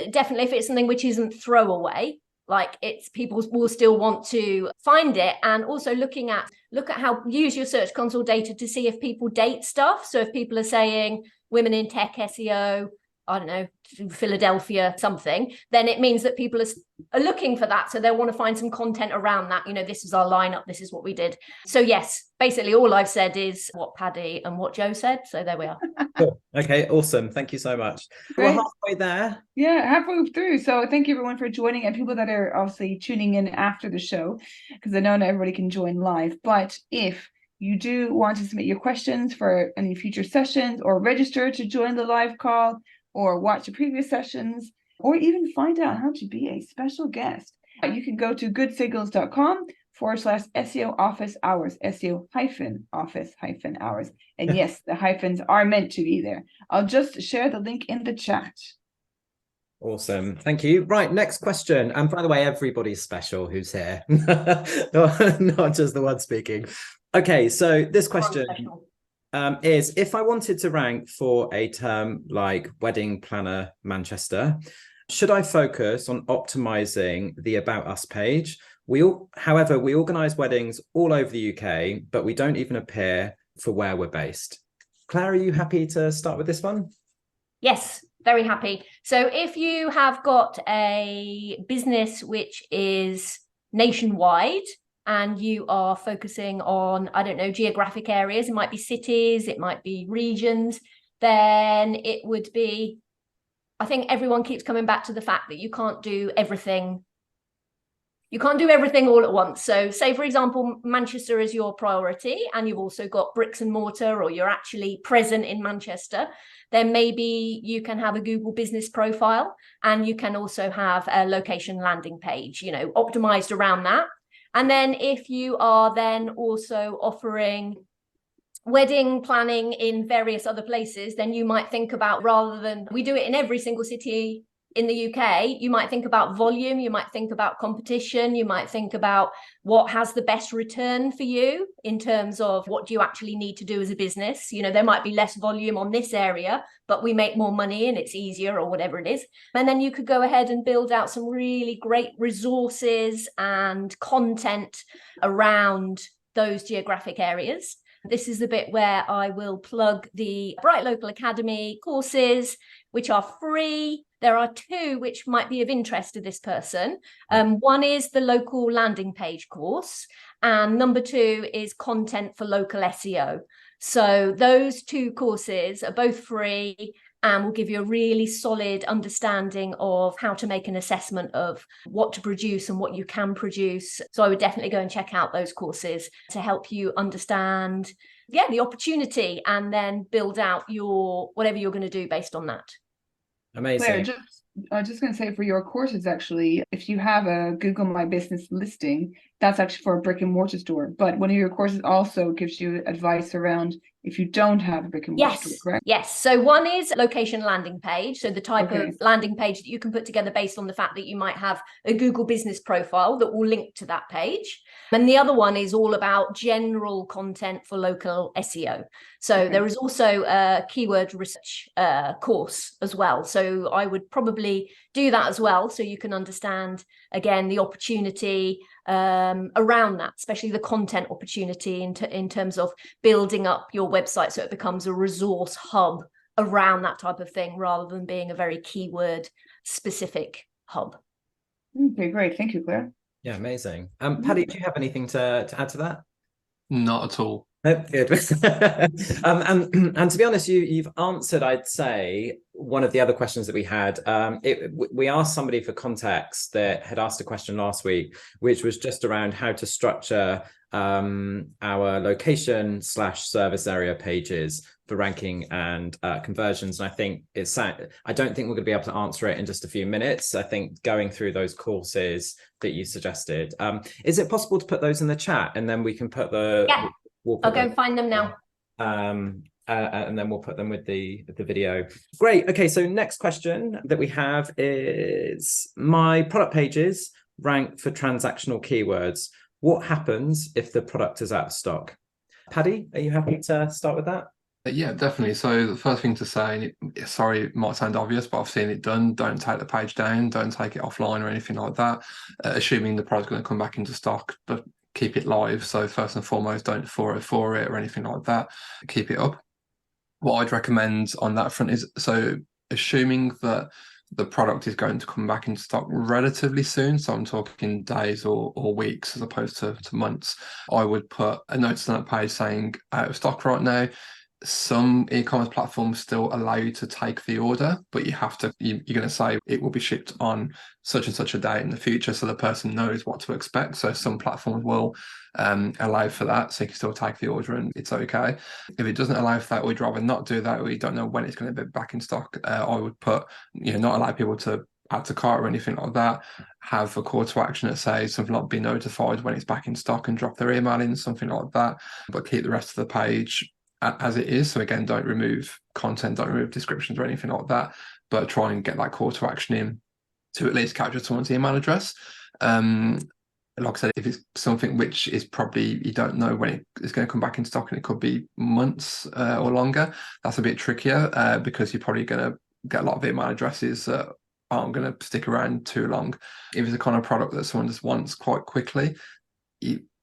definitely if it's something which isn't throwaway, like it's people will still want to find it. And also look at how use your Search Console data to see if people date stuff. So if people are saying women in tech SEO, I don't know, Philadelphia something, then it means that people are looking for that. So they'll want to find some content around that. You know, this is our lineup, this is what we did. So yes, basically all I've said is what Paddy and what Joe said. So there we are. Cool. Okay, awesome. Thank you so much. Great. We're halfway there. Yeah, halfway through. So thank you everyone for joining, and people that are obviously tuning in after the show, because I know not everybody can join live. But if you do want to submit your questions for any future sessions, or register to join the live call, or watch the previous sessions, or even find out how to be a special guest, you can go to goodsignals.com/SEO Office Hours, SEO-Office-Hours. And yes, the hyphens are meant to be there. I'll just share the link in the chat. Awesome. Thank you. Right, next question. And by the way, everybody's special who's here, not just the one speaking. Okay, so this question is, if I wanted to rank for a term like Wedding Planner Manchester, should I focus on optimizing the About Us page? However, we organize weddings all over the UK, but we don't even appear for where we're based. Claire, are you happy to start with this one? Yes, very happy. So if you have got a business which is nationwide, and you are focusing on, I don't know, geographic areas, it might be cities, it might be regions, then it would be, I think everyone keeps coming back to the fact that you can't do everything. You can't do everything all at once. So say, for example, Manchester is your priority, and you've also got bricks and mortar, or you're actually present in Manchester, then maybe you can have a Google business profile, and you can also have a location landing page, you know, optimized around that. And then if you are then also offering wedding planning in various other places, then you might think about, rather than we do it in every single city in the UK, you might think about volume, you might think about competition, you might think about what has the best return for you in terms of what do you actually need to do as a business. You know, there might be less volume on this area, but we make more money and it's easier, or whatever it is. And then you could go ahead and build out some really great resources and content around those geographic areas. This is the bit where I will plug the Bright Local Academy courses, which are free. There are two which might be of interest to this person. One is the local landing page course, and number two is content for local SEO. So those two courses are both free and will give you a really solid understanding of how to make an assessment of what to produce and what you can produce. So I would definitely go and check out those courses to help you understand, the opportunity, and then build out your whatever you're going to do based on that. Amazing. Claire, I'm just going to say, for your courses, actually, if you have a Google My Business listing, that's actually for a brick and mortar store. But one of your courses also gives you advice around if you don't have a brick and mortar store, correct? Yes. So one is location landing page. So the type of landing page that you can put together based on the fact that you might have a Google business profile that will link to that page. And the other one is all about general content for local SEO. So there is also a keyword research course as well. So I would probably do that as well, so you can understand, again, the opportunity around that, especially the content opportunity in terms of building up your website so it becomes a resource hub around that type of thing, rather than being a very keyword specific hub. Okay, great. Thank you, Claire. Yeah, amazing. Paddy, do you have anything to add to that? Not at all. Oh, good. And to be honest, you've answered, I'd say, one of the other questions that we had. We asked somebody for context that had asked a question last week, which was just around how to structure our location/service area pages for ranking and conversions. And I think I don't think we're going to be able to answer it in just a few minutes. I think going through those courses that you suggested, is it possible to put those in the chat, and then we can put the Yeah. I'll go and find them now. And then we'll put them with the video. Great. Okay, so next question that we have is, my product pages rank for transactional keywords. What happens if the product is out of stock? Paddy, are you happy to start with that? Yeah, definitely. So the first thing to say, sorry, it might sound obvious, but I've seen it done. Don't take the page down, don't take it offline or anything like that, assuming the product's going to come back into stock, but keep it live. So first and foremost, don't 404 it or anything like that. Keep it up. What I'd recommend on that front is, so assuming that the product is going to come back in stock relatively soon, so I'm talking days or weeks as opposed to months, I would put a notice on that page saying out of stock right now. Some e-commerce platforms still allow you to take the order, but you're going to say it will be shipped on such and such a date in the future, so the person knows what to expect. So some platforms will allow for that, so you can still take the order and it's okay. If it doesn't allow for that, or you'd rather not do that, or you don't know when it's going to be back in stock, I would put, not allow people to add to cart or anything like that. Have a call to action that says something like be notified when it's back in stock, and drop their email in, something like that. But keep the rest of the page as it is. So again, don't remove content, don't remove descriptions or anything like that, but try and get that call to action in to at least capture someone's email address. Like I said, if it's something which is probably, you don't know when it's going to come back in stock, and it could be months or longer, that's a bit trickier because you're probably going to get a lot of email addresses that aren't going to stick around too long. If it's a kind of product that someone just wants quite quickly,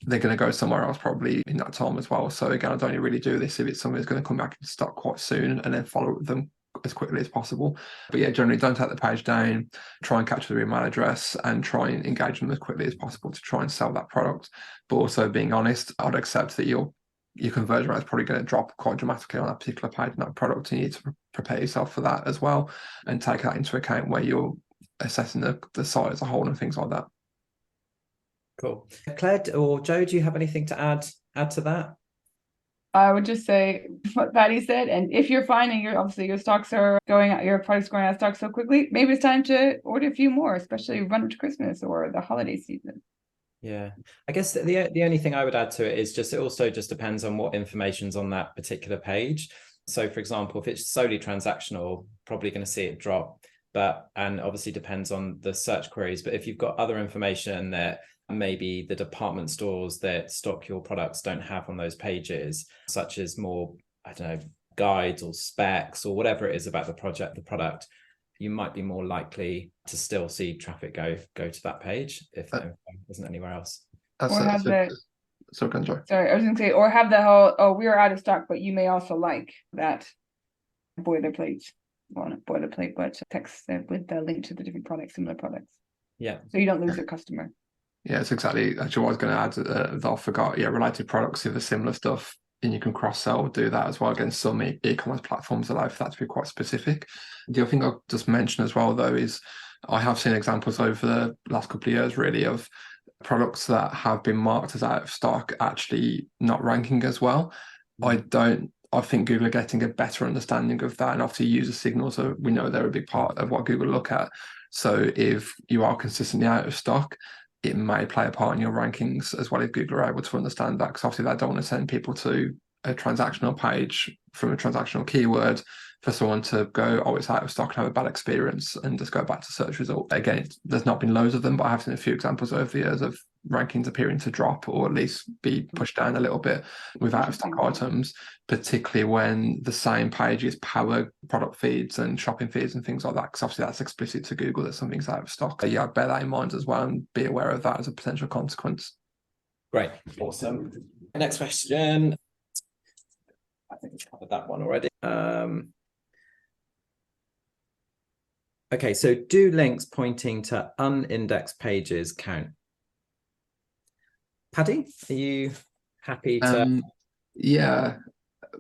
they're going to go somewhere else probably in that time as well. So again, I don't really do this if it's something that's going to come back in stock quite soon, and then follow up with them as quickly as possible. But yeah, generally don't take the page down, try and capture their email address and try and engage them as quickly as possible to try and sell that product. But also being honest, I'd accept that your conversion rate is probably going to drop quite dramatically on that particular page and that product. You need to prepare yourself for that as well, and take that into account where you're assessing the site as a whole and things like that. Cool. Claire or Joe, do you have anything to add to that? I would just say what Paddy said, and if you're finding your stocks are going out, your products going out of stock so quickly, maybe it's time to order a few more, especially run up to Christmas or the holiday season. Yeah, I guess the only thing I would add to it is it also just depends on what information's on that particular page. So for example, if it's solely transactional, probably going to see it drop, and obviously depends on the search queries. But if you've got other information that maybe the department stores that stock your products don't have on those pages, such as more, I don't know, guides or specs or whatever it is about the product, you might be more likely to still see traffic go to that page if that isn't anywhere else. Sorry, I was going to say, or have the whole, we are out of stock, but you may also like that boilerplate, but text with the link to the different products, similar products. Yeah. So you don't lose your customer. Yeah, it's exactly actually what I was going to add that I forgot. Yeah, related products, if there's similar stuff, and you can cross-sell, do that as well. Again, some e-commerce platforms allow for that to be quite specific. The other thing I'll just mention as well, though, is I have seen examples over the last couple of years, really, of products that have been marked as out of stock actually not ranking as well. I think Google are getting a better understanding of that, and obviously user signals, so we know they're a big part of what Google look at. So if you are consistently out of stock, it may play a part in your rankings as well, if Google are able to understand that, because obviously they don't want to send people to a transactional page from a transactional keyword for someone to go, oh, it's out of stock and have a bad experience and just go back to search result. Again, there's not been loads of them, but I have seen a few examples over the years of rankings appearing to drop or at least be pushed down a little bit with out of stock items, particularly when the same pages power product feeds and shopping feeds and things like that, because obviously that's explicit to Google that something's out of stock. Yeah, bear that in mind as well and be aware of that as a potential consequence. Great, awesome. Next question. I think we've covered that one already. Okay, so do links pointing to unindexed pages count? Paddy, are you happy to Yeah,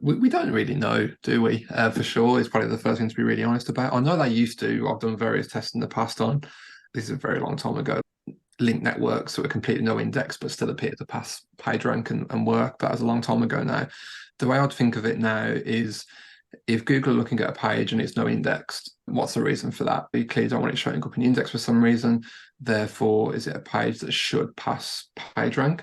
we don't really know, do we? For sure, it's probably the first thing to be really honest about. I know they used to. I've done various tests in the past on, this is a very long time ago, link networks that were completely no index but still appear to pass PageRank and work. That was a long time ago now. The way I'd think of it now is, if Google are looking at a page and it's no indexed, what's the reason for that? You clearly don't want it showing up in the index for some reason. Therefore, is it a page that should pass PageRank?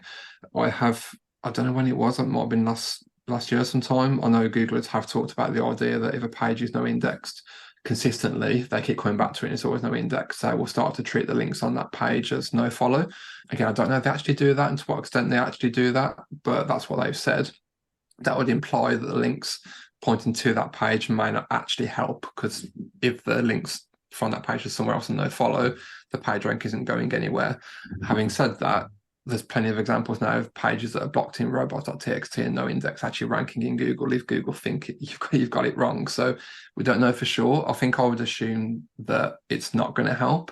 I don't know when it was. It might have been last year sometime. I know Googlers have talked about the idea that if a page is no indexed consistently, they keep coming back to it and it's always no index. So we'll start to treat the links on that page as no follow. Again, I don't know if they actually do that and to what extent they actually do that, but that's what they've said. That would imply that the links pointing to that page may not actually help, because if the links from that page is somewhere else and no follow, the page rank isn't going anywhere. Having said that, there's plenty of examples now of pages that are blocked in robots.txt and no index actually ranking in Google if Google think you've got it wrong. So we don't know for sure. I think I would assume that it's not going to help,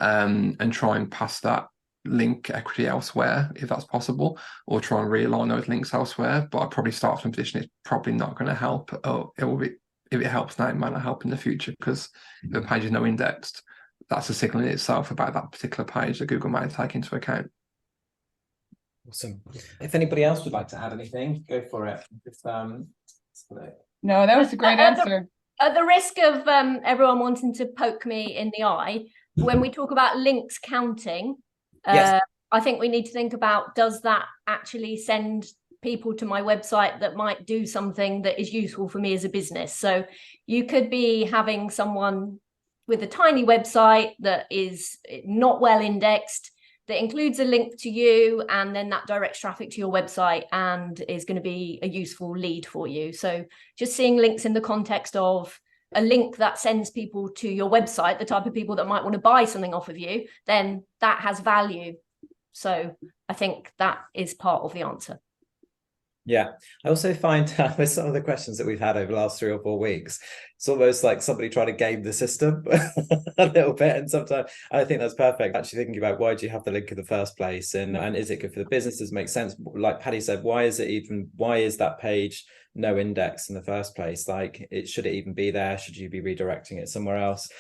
and try and pass that link equity elsewhere if that's possible, or try and realign those links elsewhere. But I'd probably start from a position it's probably not going to help. Or it will be, if it helps now, it might not help in the future, because if the page is no indexed, that's a signal in itself about that particular page that Google might take into account. Awesome. If anybody else would like to add anything, go for it. No, that was a great answer. At the risk of everyone wanting to poke me in the eye, when we talk about links counting, yes. I think we need to think about, does that actually send people to my website that might do something that is useful for me as a business? So you could be having someone with a tiny website that is not well indexed, that includes a link to you, and then that directs traffic to your website and is going to be a useful lead for you. So just seeing links in the context of a link that sends people to your website, the type of people that might want to buy something off of you, then that has value. So I think that is part of the answer. Yeah, I also find with some of the questions that we've had over the last 3 or 4 weeks, it's almost like somebody trying to game the system a little bit. And sometimes I think that's perfect. Actually thinking about, why do you have the link in the first place? And is it good for the business? Does it make sense? Like Paddy said, why is that page no index in the first place? Like, should it even be there? Should you be redirecting it somewhere else?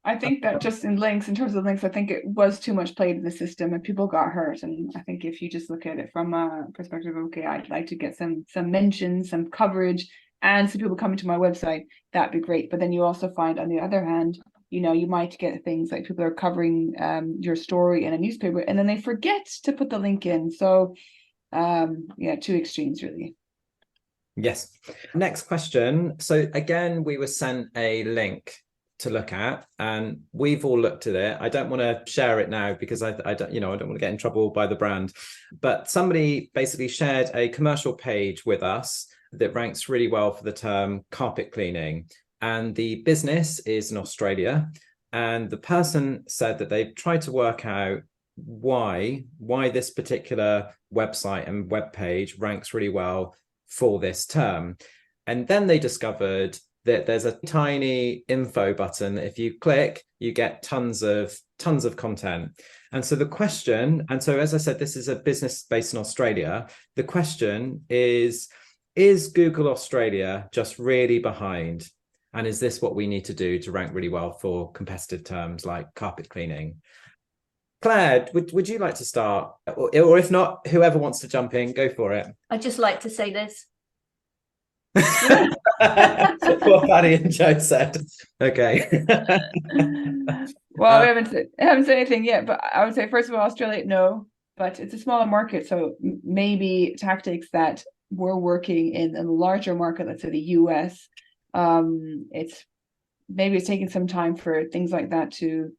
I think that just in terms of links, I think it was too much played in the system and people got hurt. And I think if you just look at it from a perspective of, okay, I'd like to get some mentions, some coverage, and some people coming to my website, that'd be great. But then you also find, on the other hand, you might get things like people are covering your story in a newspaper and then they forget to put the link in. So yeah, 2 extremes really. Yes. Next question. So again, we were sent a link to look at, and we've all looked at it. I don't want to share it now because I don't want to get in trouble by the brand, but somebody basically shared a commercial page with us that ranks really well for the term carpet cleaning, and the business is in Australia, and the person said that they've tried to work out why this particular website and web page ranks really well for this term. And then they discovered that there's a tiny info button. If you click, you get tons of content. And so the question, and so as I said, this is a business based in Australia. The question is Google Australia just really behind? And is this what we need to do to rank really well for competitive terms like carpet cleaning? Claire, would you like to start? Or if not, whoever wants to jump in, go for it. I'd just like to say this. What Paddy and Joe said. Okay. Well, I haven't said anything yet, but I would say, first of all, Australia, no, but it's a smaller market, so maybe tactics that were working in a larger market, let's say the US, it's taking some time for things like that to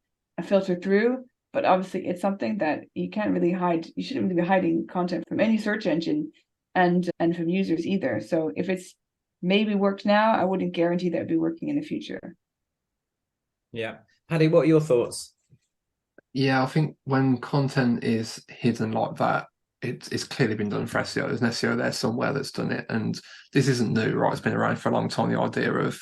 filter through. But obviously, it's something that you can't really hide. You shouldn't really be hiding content from any search engine, and from users either. So if it's maybe worked now, I wouldn't guarantee that it'd be working in the future. Yeah. Paddy, what are your thoughts? Yeah, I think when content is hidden like that, it's clearly been done for SEO. There's an SEO there somewhere that's done it. And this isn't new, right? It's been around for a long time, the idea of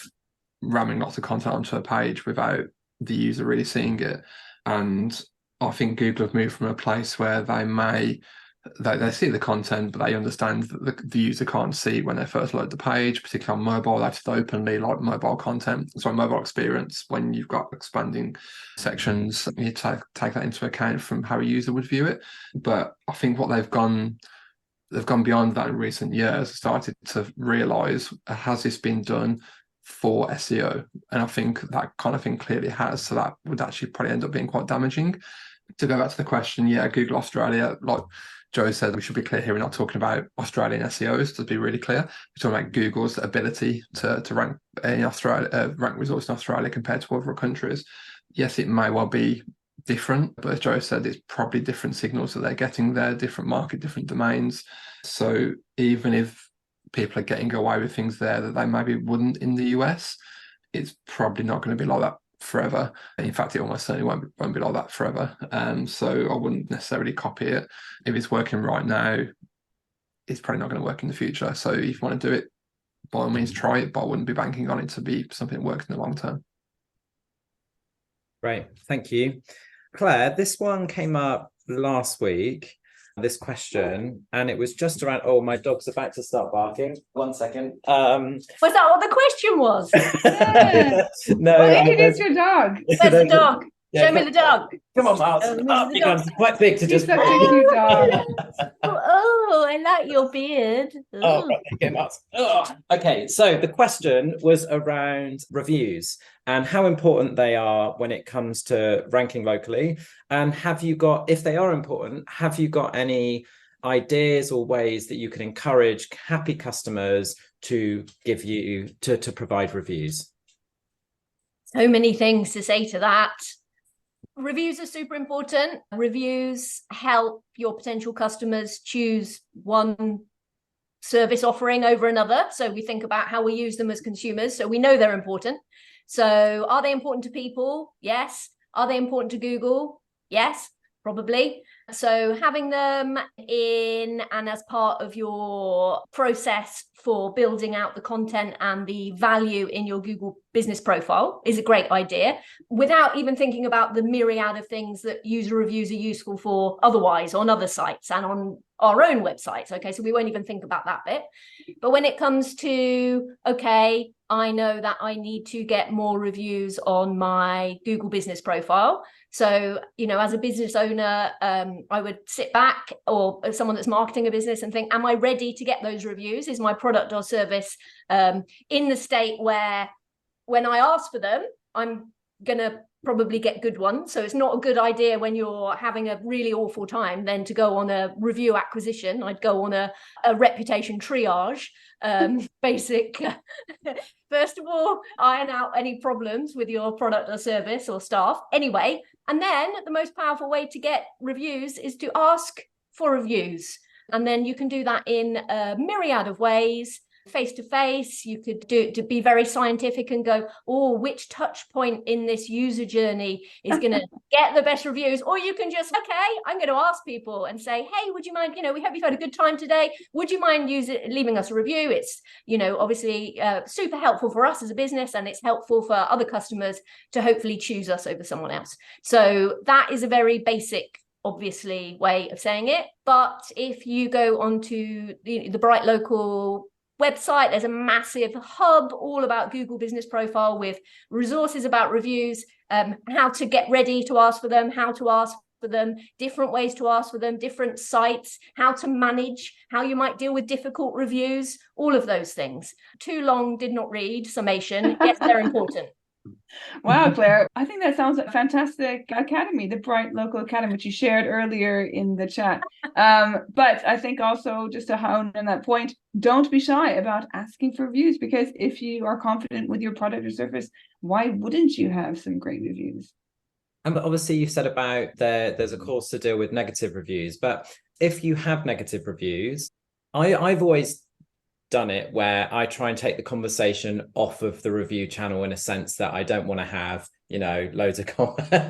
ramming lots of content onto a page without the user really seeing it. And I think Google have moved from a place where they may they see the content, but they understand that the user can't see when they first load the page, particularly on mobile. They have to openly like mobile content, sorry, mobile experience. When you've got expanding sections, you take that into account from how a user would view it. But I think what they've gone beyond that in recent years, started to realise, has this been done for SEO? And I think that kind of thing clearly has. So that would actually probably end up being quite damaging. To go back to the question, yeah, Google Australia, like Joe said, we should be clear here. We're not talking about Australian SEOs, to be really clear. We're talking about Google's ability to rank in Australia, rank results in Australia compared to other countries. Yes, it may well be different, but as Joe said, it's probably different signals that they're getting there, different market, different domains. So even if people are getting away with things there that they maybe wouldn't in the US, it's probably not going to be like that forever. In fact, it almost certainly won't be like that forever. So I wouldn't necessarily copy it. If it's working right now, it's probably not going to work in the future. So if you want to do it, by all means try it, but I wouldn't be banking on it to be something that works in the long term. Great, thank you. Claire, this one came up last week, this question, and it was just around, oh, my dog's about to start barking. 1 second. Was that what the question was? Yeah. No. Well, introduce your dog. Where's the dog? Yeah, Show me the dog. Come on, Miles. Oh, Oh, the he comes quite big to He's just. such a cute dog. Oh, I like your beard. Oh, right, okay, Miles. Oh. Okay, so the question was around reviews and how important they are when it comes to ranking locally. And have you got, if they are important, have you got any ideas or ways that you can encourage happy customers to give you to provide reviews? So many things to say to that. Reviews are super important. Reviews help your potential customers choose one service offering over another. So we think about how we use them as consumers. So we know they're important. So are they important to people? Yes. Are they important to Google? Yes, probably. So having them in and as part of your process for building out the content and the value in your Google business profile is a great idea, without even thinking about the myriad of things that user reviews are useful for otherwise on other sites and on our own websites. Okay, so we won't even think about that bit. But when it comes to, okay, I know that I need to get more reviews on my Google business profile. So, you know, as a business owner, I would sit back, or as someone that's marketing a business, and think, am I ready to get those reviews? Is my product or service in the state where when I ask for them, I'm going to probably get good ones? So it's not a good idea when you're having a really awful time then to go on a review acquisition. I'd go on a reputation triage, basic. First of all, iron out any problems with your product or service or staff. Anyway, and then the most powerful way to get reviews is to ask for reviews. And then you can do that in a myriad of ways. Face to face, you could do it to be very scientific and go, oh, which touch point in this user journey is going to get the best reviews? Or you can just, okay, I'm going to ask people and say, hey, would you mind, you know, we hope you've had a good time today. Would you mind leaving us a review? It's, you know, obviously super helpful for us as a business, and it's helpful for other customers to hopefully choose us over someone else. So that is a very basic, obviously, way of saying it. But if you go onto the Bright Local website, there's a massive hub all about Google Business Profile with resources about reviews, how to get ready to ask for them, how to ask for them, different ways to ask for them, different sites, how to manage, how you might deal with difficult reviews, all of those things. Too long, did not read summation. Yes, they're important. Wow, Claire, I think that sounds like a fantastic academy, the Bright Local Academy, which you shared earlier in the chat. But I think also, just to hone in that point, don't be shy about asking for reviews, because if you are confident with your product or service, why wouldn't you have some great reviews? And obviously you've said about there's a course to deal with negative reviews, but if you have negative reviews, I've always done it where I try and take the conversation off of the review channel, in a sense that I don't want to have, you know, loads of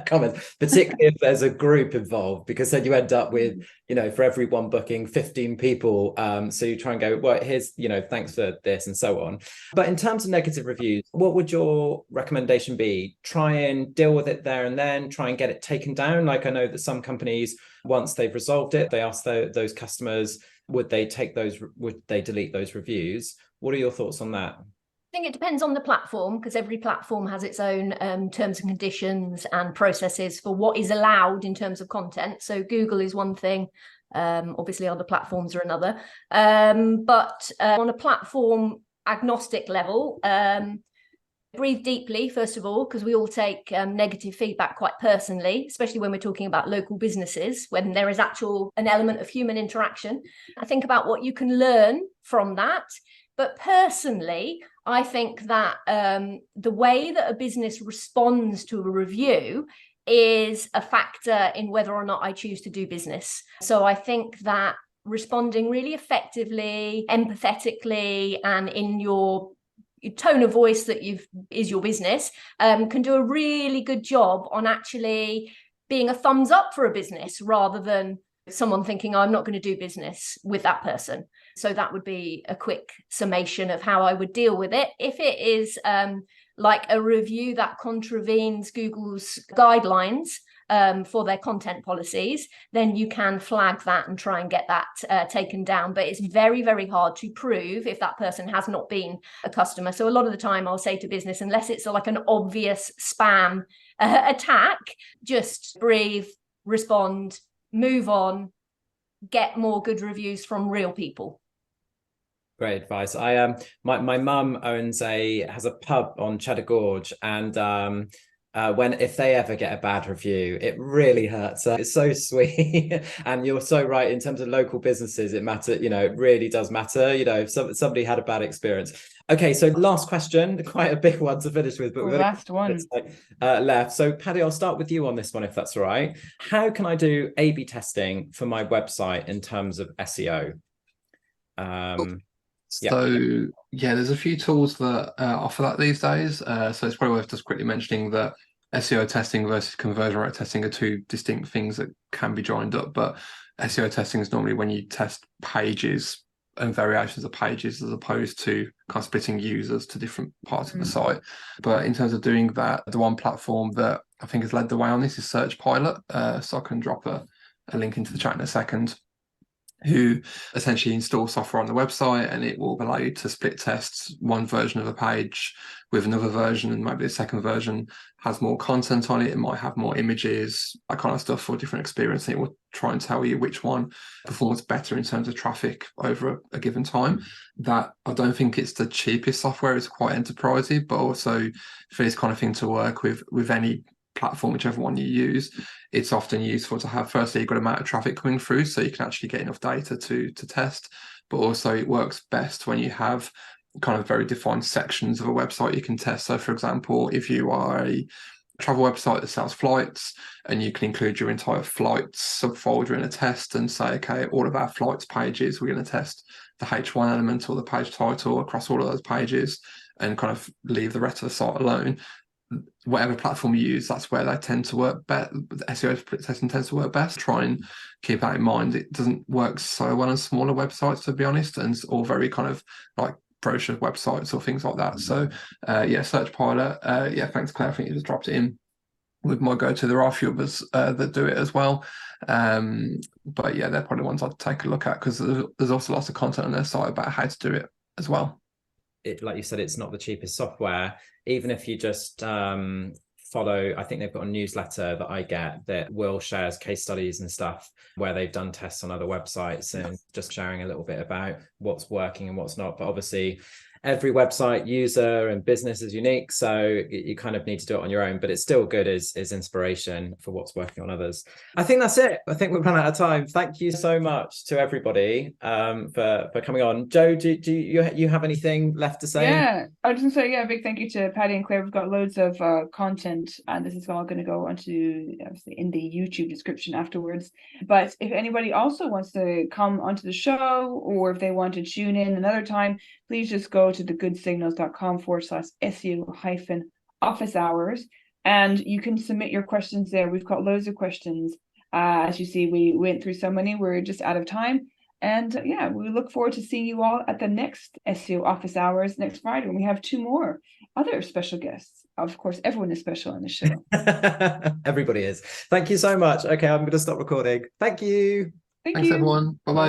comments, particularly if there's a group involved, because then you end up with, you know, for every one booking, 15 people. So you try and go, well, here's, you know, thanks for this and so on. But in terms of negative reviews, what would your recommendation be? Try and deal with it there and then, try and get it taken down. Like, I know that some companies, once they've resolved it, they ask those customers, would they delete those reviews? What are your thoughts on that? I think it depends on the platform, because every platform has its own terms and conditions and processes for what is allowed in terms of content. So Google is one thing, obviously other platforms are another. But on a platform agnostic level, breathe deeply, first of all, because we all take negative feedback quite personally, especially when we're talking about local businesses, when there is an element of human interaction. I think about what you can learn from that. But personally, I think that the way that a business responds to a review is a factor in whether or not I choose to do business. So I think that responding really effectively, empathetically, and in your tone of voice that is your business, can do a really good job on actually being a thumbs up for a business, rather than someone thinking, oh, I'm not going to do business with that person. So that would be a quick summation of how I would deal with it. If it is like a review that contravenes Google's guidelines for their content policies, then you can flag that and try and get that taken down. But it's very, very hard to prove if that person has not been a customer. So a lot of the time I'll say to business, unless it's like an obvious spam attack, just breathe, respond, move on, get more good reviews from real people. Great advice. My mum has a pub on Cheddar Gorge, and if they ever get a bad review, it really hurts. It's so sweet. And you're so right, in terms of local businesses, it matters, you know, it really does matter, you know, if somebody had a bad experience. Okay, so last question, quite a big one to finish with, but we've last one left. So Paddy, I'll start with you on this one, if that's all right. How can I do A/B testing for my website in terms of SEO? There's a few tools that offer that these days. So it's probably worth just quickly mentioning that SEO testing versus conversion rate testing are two distinct things that can be joined up. But SEO testing is normally when you test pages and variations of pages, as opposed to kind of splitting users to different parts of the site. But in terms of doing that, the one platform that I think has led the way on this is Search Pilot. So I can drop a link into the chat in a second, who essentially install software on the website, and it will allow you to split test one version of a page with another version, and maybe the second version has more content on it, it might have more images, that kind of stuff, for different experience, and it will try and tell you which one performs better in terms of traffic over a given time. That, I don't think it's the cheapest software, it's quite enterprisey, but also for this kind of thing to work with any platform, whichever one you use, it's often useful to have, firstly, you've got a amount of traffic coming through, so you can actually get enough data to test. But also it works best when you have kind of very defined sections of a website you can test. So for example, if you are a travel website that sells flights, and you can include your entire flights subfolder in a test and say, okay, all of our flights pages, we're going to test the H1 element or the page title across all of those pages, and kind of leave the rest of the site alone. Whatever platform you use, that's where they tend to work better. SEO testing tends to work best. Try and keep that in mind. It doesn't work so well on smaller websites, to be honest, and all very kind of like brochure websites or things like that. So Search Pilot. Thanks, Claire. I think you just dropped it in with my go-to. There are a few others that do it as well. But yeah, they're probably ones I'd take a look at, because there's also lots of content on their site about how to do it as well. Like you said, it's not the cheapest software. Even if you just follow, I think they've got a newsletter that I get that will shares case studies and stuff where they've done tests on other websites, and just sharing a little bit about what's working and what's not. But obviously every website user and business is unique, so you kind of need to do it on your own, but it's still good as inspiration for what's working on others. I think that's it. I think we've run out of time. Thank you so much to everybody for coming on. Joe, do you have anything left to say? Yeah, I was going to say, a big thank you to Paddy and Claire. We've got loads of content, and this is all going to go onto, obviously, in the YouTube description afterwards. But if anybody also wants to come onto the show, or if they want to tune in another time, please just go to thegoodsIgnals.com/SEO-office hours, and you can submit your questions there. We've got loads of questions. As you see, we went through so many, we're just out of time. And we look forward to seeing you all at the next SEO Office Hours next Friday, when we have 2 more other special guests. Of course, everyone is special on the show. Everybody is. Thank you so much. Okay, I'm going to stop recording. Thank you. Thanks, everyone. Bye-bye.